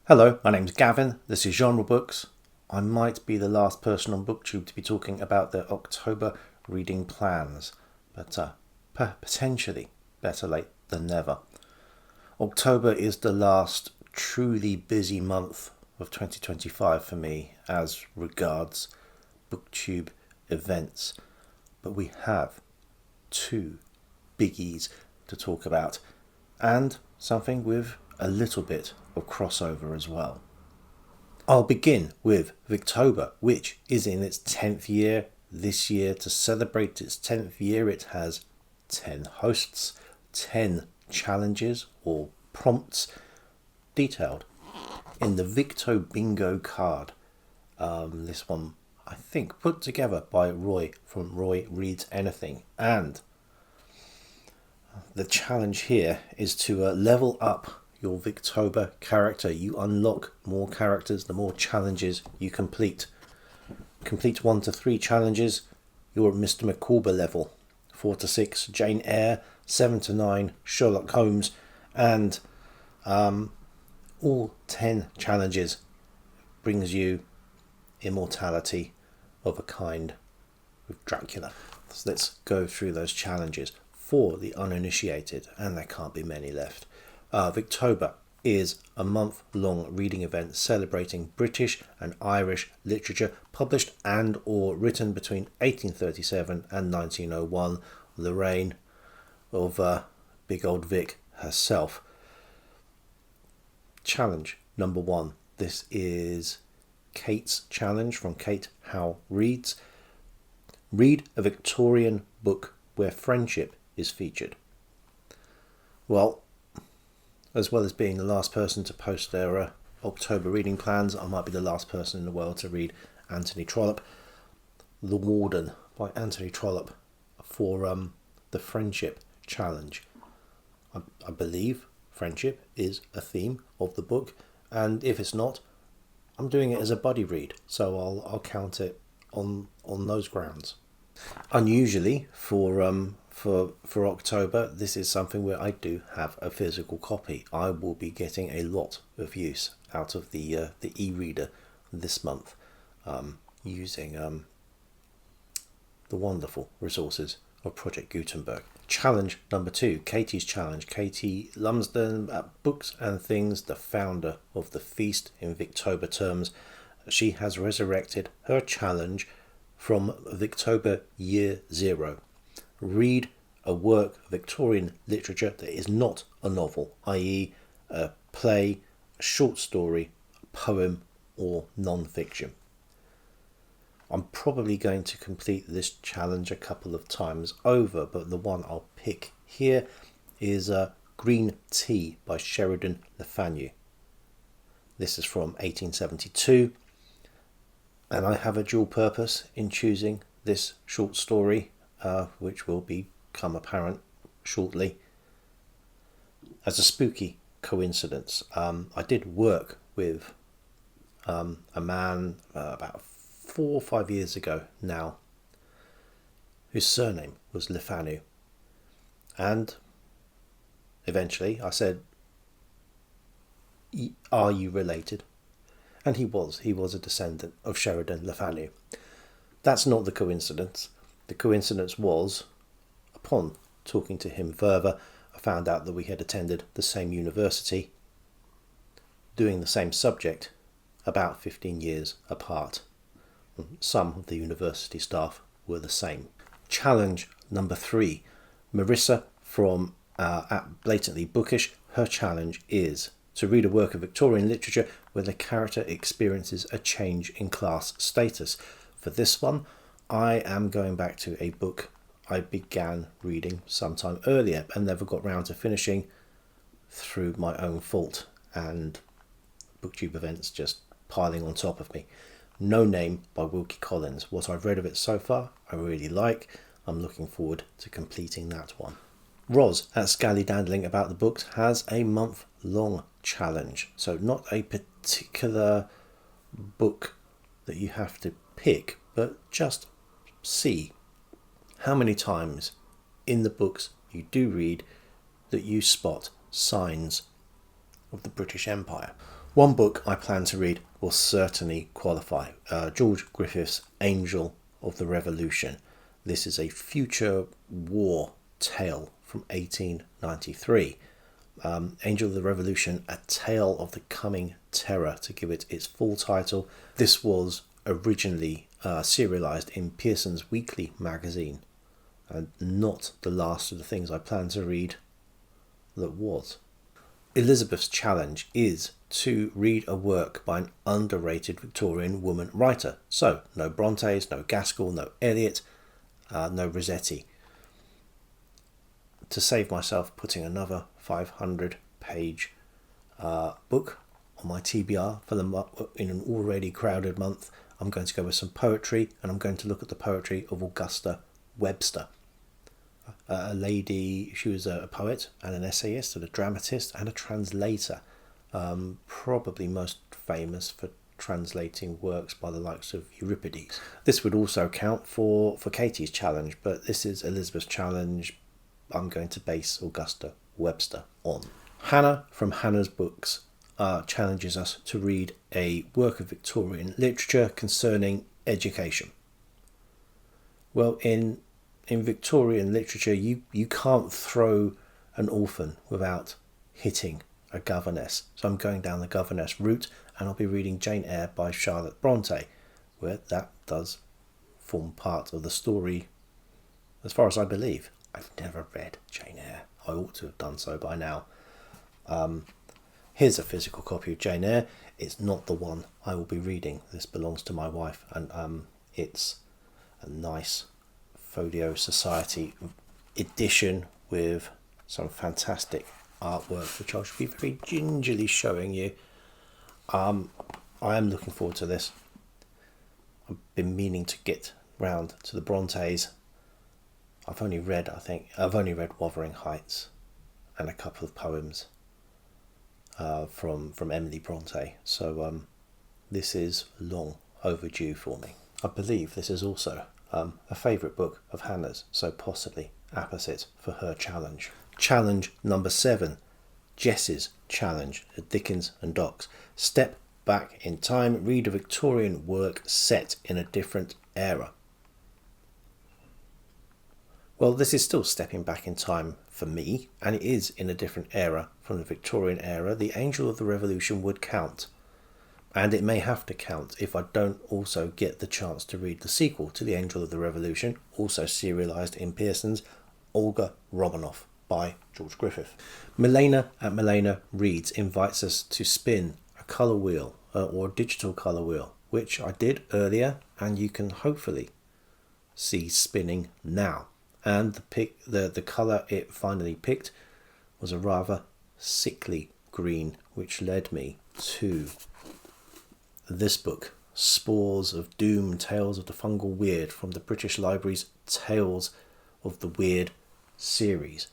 Hello, my name's Gavin. This is Genre Books. I might be the last person on Booktube to be talking about their October reading plans, but potentially better late than never. October is the last truly busy month of 2025 for me as regards Booktube events, but we have two biggies to talk about and something with a little bit of crossover as well. I'll begin with Victober, which is in its 10th year. This year, to celebrate its 10th year, it has 10 hosts, 10 challenges or prompts detailed in the Victo Bingo card. This one, I think, put together by Roy from Roy Reads Anything. And the challenge here is to level up your Victober character. You unlock more characters the more challenges you complete. Complete 1 to 3 challenges, you're at Mr. McCorber level. 4 to 6, Jane Eyre. 7 to 9, Sherlock Holmes. And all 10 challenges brings you immortality of a kind with Dracula. So let's go through those challenges for the uninitiated, and there can't be many left. Victober is a month-long reading event celebrating British and Irish literature published and or written between 1837 and 1901, the reign of big old Vic herself. Challenge number 1. This is Kate's challenge from Kate How Reads. Read a Victorian book where friendship is featured. Well as being the last person to post their October reading plans, I might be the last person in the world to read Anthony Trollope, The Warden by Anthony Trollope, for the Friendship Challenge. I believe friendship is a theme of the book, and if it's not, I'm doing it as a buddy read, so I'll count it on those grounds. Unusually for October, this is something where I do have a physical copy. I will be getting a lot of use out of the e-reader this month, using the wonderful resources of Project Gutenberg. Challenge number 2, Katie's challenge. Katie Lumsden at Books and Things, the founder of the Feast in Victober terms. She has resurrected her challenge from Victober Year 0. Read a work of Victorian literature that is not a novel, i.e. a play, a short story, a poem or non-fiction. I'm probably going to complete this challenge a couple of times over, but the one I'll pick here is Green Tea by Sheridan Le Fanu. This is from 1872, and I have a dual purpose in choosing this short story, which will become apparent shortly. As a spooky coincidence, I did work with a man about 4 or 5 years ago now, whose surname was Le Fanu, and eventually I said, "Are you related?" And he was a descendant of Sheridan Le Fanu. That's not the coincidence. The coincidence was, upon talking to him further, I found out that we had attended the same university, doing the same subject, about 15 years apart. Some of the university staff were the same. Challenge number 3, Marissa from at Blatantly Bookish. Her challenge is to read a work of Victorian literature where the character experiences a change in class status. For this one, I am going back to a book I began reading sometime earlier and never got round to finishing through my own fault and Booktube events just piling on top of me. No Name by Wilkie Collins. What I've read of it so far, I really like. I'm looking forward to completing that one. Roz at Scallydandling About the Books has a month-long challenge. So not a particular book that you have to pick, but just see how many times in the books you do read that you spot signs of the British Empire. One book I plan to read will certainly qualify. George Griffith's Angel of the Revolution. This is a future war tale from 1893. Angel of the Revolution, A Tale of the Coming Terror, to give it its full title. This was originally serialised in Pearson's Weekly magazine, and not the last of the things I plan to read that was. Elizabeth's challenge is to read a work by an underrated Victorian woman writer. So, no Brontes, no Gaskell, no Eliot, no Rossetti. To save myself putting another 500-page book on my TBR in an already crowded month, I'm going to go with some poetry, and I'm going to look at the poetry of Augusta Webster. A lady, she was a poet and an essayist and a dramatist and a translator, probably most famous for translating works by the likes of Euripides. This would also count for Katie's challenge, but this is Elizabeth's challenge. I'm going to base Augusta Webster on. Hannah from Hannah's Books challenges us to read a work of Victorian literature concerning education. Well, in Victorian literature, you can't throw an orphan without hitting a governess. So I'm going down the governess route, and I'll be reading Jane Eyre by Charlotte Bronte, where that does form part of the story, as far as I believe. I've never read Jane Eyre. I ought to have done so by now. Here's a physical copy of Jane Eyre. It's not the one I will be reading. This belongs to my wife, and it's a nice Folio Society edition with some fantastic artwork, which I should be very gingerly showing you. I am looking forward to this. I've been meaning to get round to the Brontes. I've only read Wuthering Heights and a couple of poems from Emily Bronte. So this is long overdue for me. I believe this is also a favourite book of Hannah's, so possibly apposite for her challenge. Challenge number 7, Jess's challenge at Dickens and Docks. Step back in time, read a Victorian work set in a different era. Well, this is still stepping back in time for me, and it is in a different era from the Victorian era. The Angel of the Revolution would count, and it may have to count if I don't also get the chance to read the sequel to The Angel of the Revolution, also serialised in Pearson's Olga Romanoff by George Griffith. Milena at Milena Reads invites us to spin a colour wheel, or digital colour wheel, which I did earlier, and you can hopefully see spinning now. And the colour it finally picked was a rather sickly green, which led me to this book, Spores of Doom, Tales of the Fungal Weird, from the British Library's Tales of the Weird series.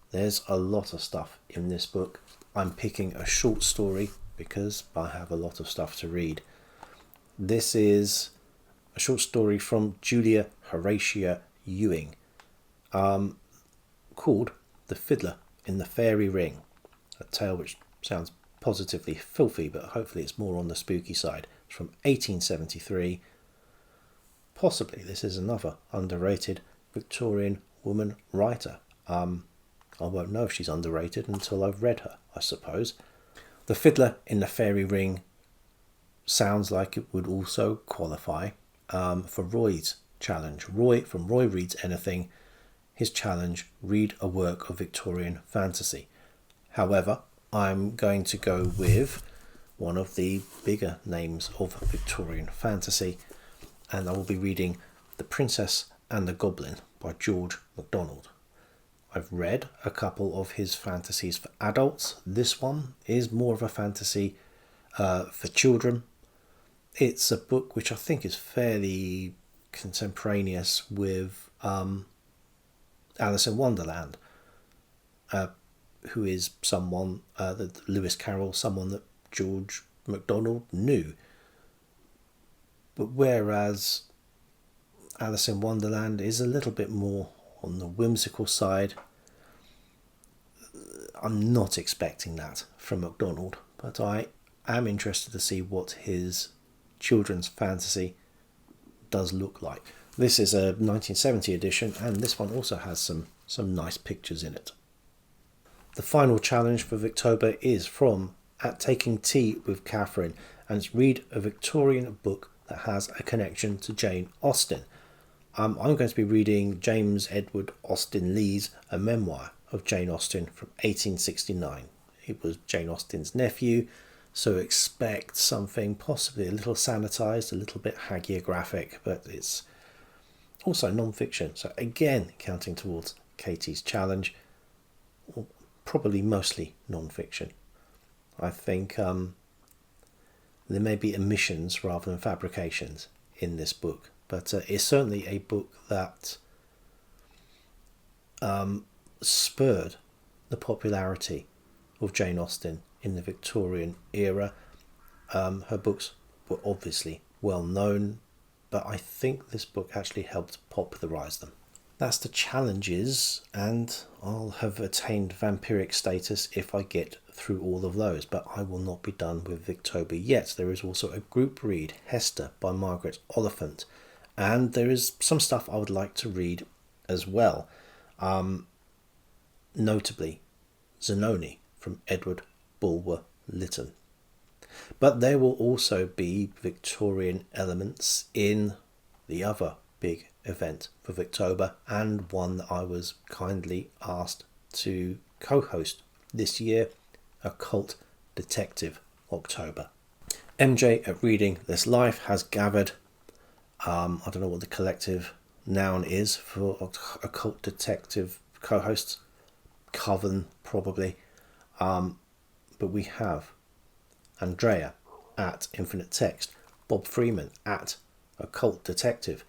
There's a lot of stuff in this book. I'm picking a short story because I have a lot of stuff to read. This is a short story from Julia Horatia Ewing, called The Fiddler in the Fairy Ring, a tale which sounds positively filthy, but hopefully it's more on the spooky side. It's from 1873. Possibly this is another underrated Victorian woman writer. I won't know if she's underrated until I've read her, I suppose. The Fiddler in the Fairy Ring sounds like it would also qualify for Roy's challenge. Roy Reads Anything. His challenge, read a work of Victorian fantasy. However, I'm going to go with one of the bigger names of Victorian fantasy, and I will be reading The Princess and the Goblin by George MacDonald. I've read a couple of his fantasies for adults. This one is more of a fantasy for children. It's a book which I think is fairly contemporaneous with Alice in Wonderland, who is someone that Lewis Carroll, someone that George MacDonald knew. But whereas Alice in Wonderland is a little bit more on the whimsical side, I'm not expecting that from MacDonald, but I am interested to see what his children's fantasy does look like. This is a 1970 edition, and this one also has some nice pictures in it. The final challenge for Victober is from At Taking Tea with Catherine, and it's read a Victorian book that has a connection to Jane Austen. I'm going to be reading James Edward Austen Leigh's A Memoir of Jane Austen from 1869. It was Jane Austen's nephew, so expect something possibly a little sanitised, a little bit hagiographic, but it's also non-fiction. So again, counting towards Katie's challenge, probably mostly non-fiction. I think there may be omissions rather than fabrications in this book, but it's certainly a book that spurred the popularity of Jane Austen in the Victorian era. Her books were obviously well known, but I think this book actually helped popularise them. That's the challenges, and I'll have attained vampiric status if I get through all of those, but I will not be done with Victober yet. There is also a group read, Hester by Margaret Oliphant, and there is some stuff I would like to read as well, notably Zanoni from Edward Bulwer Lytton. But there will also be Victorian elements in the other big event for Victober, and one that I was kindly asked to co-host this year, Occult Detective October. MJ at Reading This Life has gathered, I don't know what the collective noun is for Occult Detective co-hosts, Coven probably, but we have Andrea at Infinite Text, Bob Freeman at Occult Detective,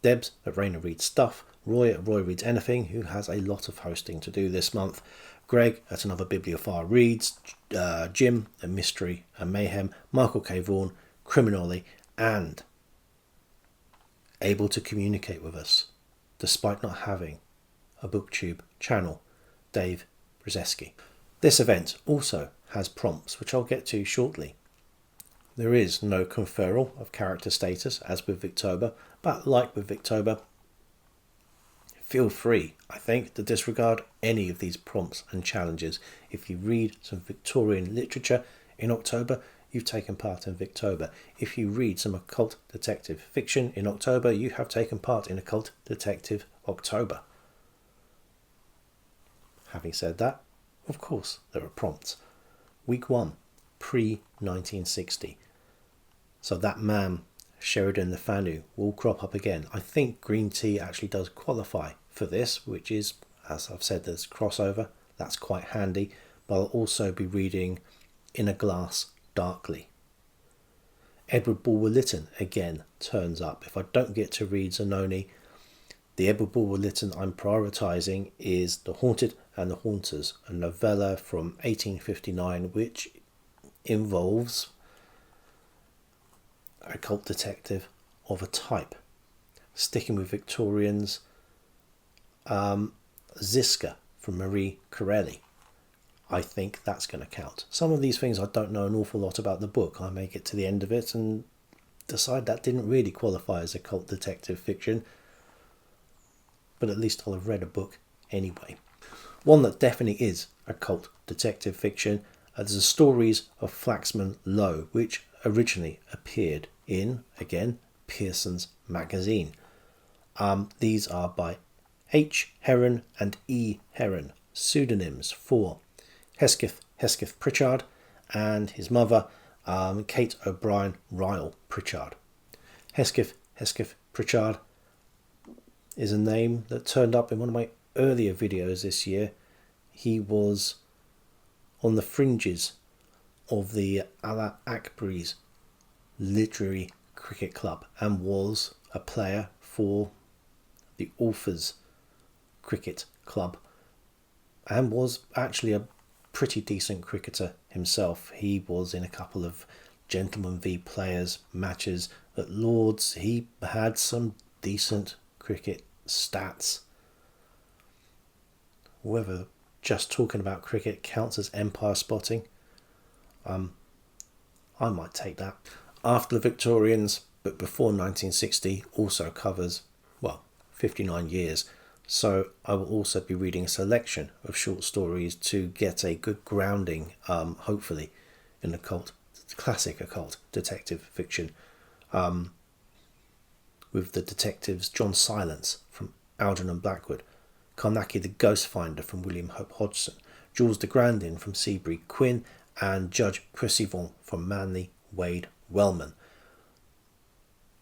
Debs at Raina Reads Stuff, Roy at Roy Reads Anything, who has a lot of hosting to do this month, Greg at Another Bibliophile Reads, Jim at Mystery and Mayhem, Michael K. Vaughan, Criminally, and able to communicate with us despite not having a Booktube channel, Dave Brzeski. This event also has prompts, which I'll get to shortly. There is no conferral of character status as with Victober, but like with Victober, feel free, I think, to disregard any of these prompts and challenges. If you read some Victorian literature in October, you've taken part in Victober. If you read some occult detective fiction in October, you have taken part in Occult Detective October. Having said that, of course, there are prompts. Week 1, pre-1960. So that man, Sheridan Le Fanu, will crop up again. I think green tea actually does qualify for this, which is, as I've said, there's crossover. That's quite handy. But I'll also be reading In a Glass Darkly. Edward Bulwer Lytton again turns up. If I don't get to read Zanoni, the Edward Bulwer Lytton I'm prioritising is The Haunted and the Haunters, a novella from 1859 which involves a cult detective of a type. Sticking with Victorians, Ziska from Marie Corelli. I think that's going to count. Some of these things I don't know an awful lot about the book. I may get to the end of it and decide that didn't really qualify as a cult detective fiction, but at least I'll have read a book anyway. One that definitely is a cult detective fiction are the stories of Flaxman Lowe, which originally appeared in, again, Pearson's magazine. These are by H. Heron and E. Heron, pseudonyms for Hesketh Pritchard and his mother, Kate O'Brien Ryle Pritchard. Hesketh Pritchard is a name that turned up in one of my earlier videos this year. He was on the fringes of the Allah Akbari's literary cricket club and was a player for the Authors Cricket Club and was actually a pretty decent cricketer himself. He was in a couple of Gentlemen v Players matches at Lord's. He had some decent cricket stats. Whether just talking about cricket counts as empire spotting, I might take that. After the Victorians, but before 1960, also covers, 59 years. So I will also be reading a selection of short stories to get a good grounding, hopefully, in classic occult detective fiction, with the detectives John Silence from Algernon Blackwood, Carnacki the Ghost Finder from William Hope Hodgson, Jules de Grandin from Seabury Quinn, and Judge Percival from Manly Wade Wellman.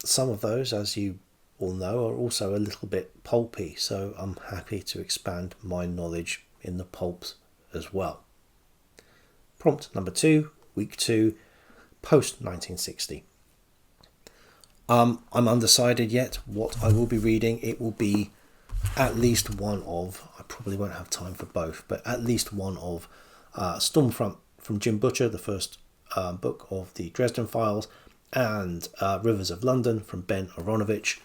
Some of those, as you all know, are also a little bit pulpy, so I'm happy to expand my knowledge in the pulps as well. Prompt number 2, week 2, post 1960. I'm undecided yet what I will be reading. It will be at least one of, I probably won't have time for both, but at least one of Stormfront from Jim Butcher, the first book of the Dresden Files, and Rivers of London from Ben Aronovich,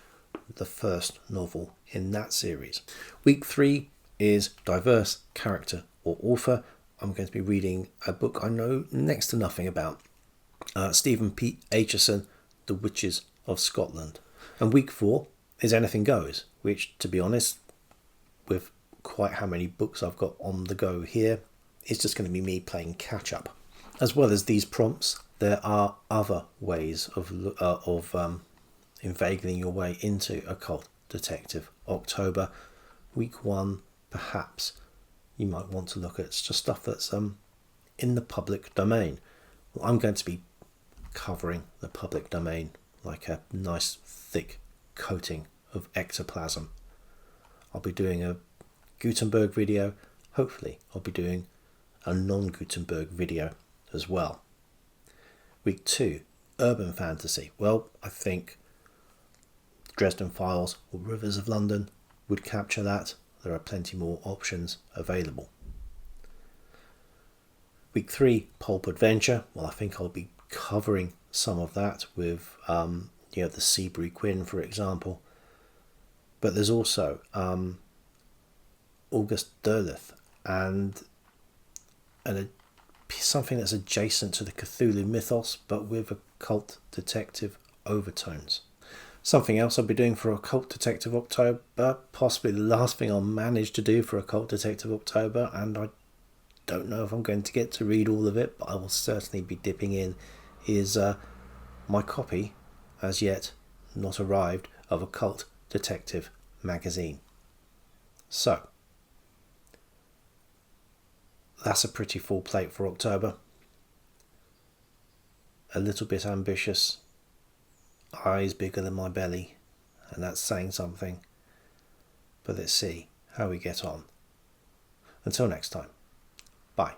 the first novel in that series. Week 3 is Diverse Character or Author. I'm going to be reading a book I know next to nothing about. Stephen P. Aitchison, The Witches of Scotland. And week 4 is Anything Goes, which, to be honest, with quite how many books I've got on the go here, it's just going to be me playing catch up. As well as these prompts, there are other ways of inveigling your way into Occult Detective October. Week 1, perhaps you might want to look at just stuff that's in the public domain. Well, I'm going to be covering the public domain like a nice thick coating of ectoplasm. I'll be doing a Gutenberg video. Hopefully I'll be doing a non-Gutenberg video as well. Week 2, urban fantasy. Well, I think Dresden Files or Rivers of London would capture that. There are plenty more options available. Week 3, pulp adventure. Well, I think I'll be covering some of that with the Seabury Quinn, for example. But there's also August Derleth and something that's adjacent to the Cthulhu mythos, but with occult detective overtones. Something else I'll be doing for Occult Detective October, possibly the last thing I'll manage to do for Occult Detective October, and I don't know if I'm going to get to read all of it, but I will certainly be dipping in, is my copy, as yet not arrived, of Occult Detective magazine. So, that's a pretty full plate for October. A little bit ambitious, eyes bigger than my belly, and that's saying something. But let's see how we get on. Until next time, bye.